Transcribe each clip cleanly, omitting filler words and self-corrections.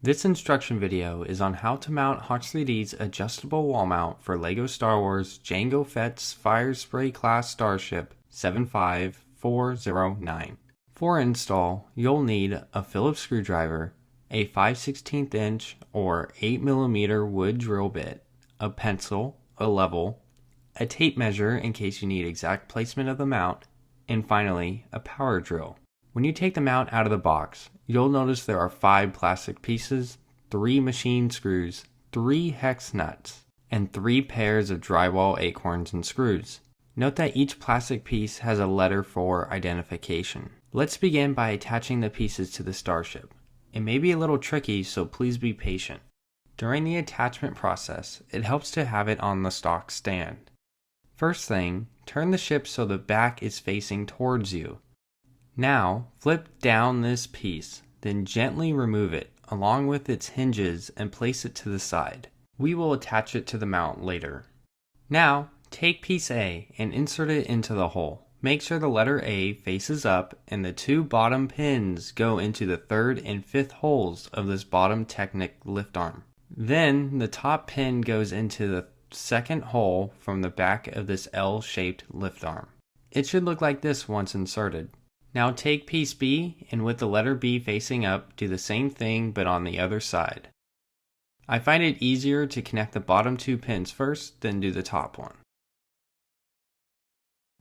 This instruction video is on how to mount Hox3D's adjustable wall mount for LEGO Star Wars Jango Fett's Firespray-Class Starship 75409. For install, you'll need a Phillips screwdriver, a 5/16 inch or 8mm wood drill bit, a pencil, a level, a tape measure in case you need exact placement of the mount, and finally, a power drill. When you take the mount out of the box, you'll notice there are 5 plastic pieces, 3 machine screws, 3 hex nuts, and 3 pairs of drywall acorns and screws. Note that each plastic piece has a letter for identification. Let's begin by attaching the pieces to the Starship. It may be a little tricky, so please be patient. During the attachment process, it helps to have it on the stock stand. First thing, turn the ship so the back is facing towards you. Now, flip down this piece, then gently remove it, along with its hinges, and place it to the side. We will attach it to the mount later. Now, take piece A and insert it into the hole. Make sure the letter A faces up and the 2 bottom pins go into the 3rd and 5th holes of this bottom Technic lift arm. Then, the top pin goes into the 2nd hole from the back of this L-shaped lift arm. It should look like this once inserted. Now take piece B and with the letter B facing up, do the same thing but on the other side. I find it easier to connect the bottom 2 pins first, then do the top one.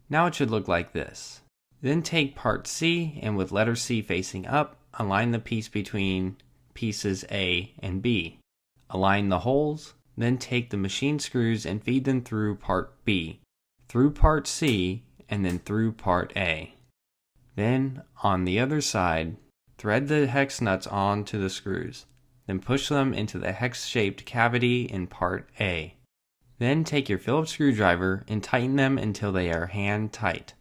Now it should look like this. Then take part C and with letter C facing up, align the piece between pieces A and B. Align the holes, then take the machine screws and feed them through part B, through part C, and then through part A. Then, on the other side, thread the hex nuts onto the screws, then push them into the hex-shaped cavity in part A. Then take your Phillips screwdriver and tighten them until they are hand tight.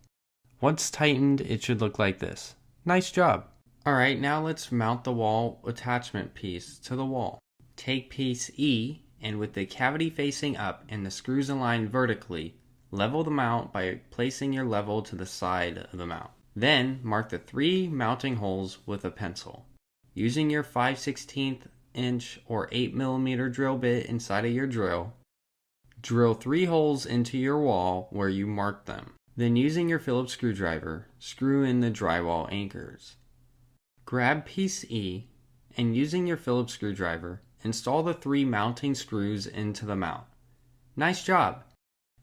Once tightened, it should look like this. Nice job! Alright, now let's mount the wall attachment piece to the wall. Take piece E, and with the cavity facing up and the screws aligned vertically, level the mount by placing your level to the side of the mount. Then, mark the 3 mounting holes with a pencil. Using your 5/16 inch or 8mm drill bit inside of your drill, drill 3 holes into your wall where you marked them. Then using your Phillips screwdriver, screw in the drywall anchors. Grab piece E, and using your Phillips screwdriver, install the 3 mounting screws into the mount. Nice job!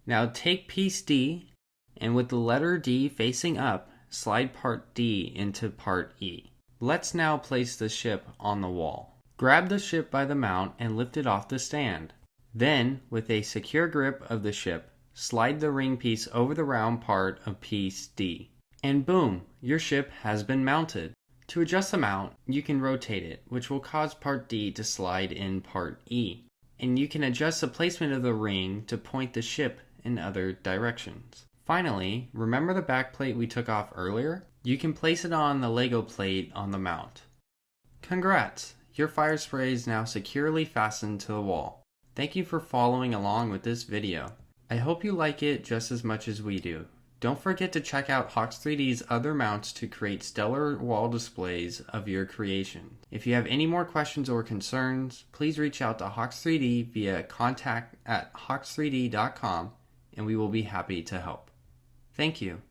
Now take piece D, and with the letter D facing up, slide part D into part E. Let's now place the ship on the wall. Grab the ship by the mount and lift it off the stand. Then, with a secure grip of the ship, slide the ring piece over the round part of piece D. And boom, your ship has been mounted. To adjust the mount, you can rotate it, which will cause part D to slide in part E. And you can adjust the placement of the ring to point the ship in other directions. Finally, remember the back plate we took off earlier? You can place it on the Lego plate on the mount. Congrats! Your Firespray is now securely fastened to the wall. Thank you for following along with this video. I hope you like it just as much as we do. Don't forget to check out Hox3D's other mounts to create stellar wall displays of your creation. If you have any more questions or concerns, please reach out to Hox3D via contact@hox3d.com and we will be happy to help. Thank you.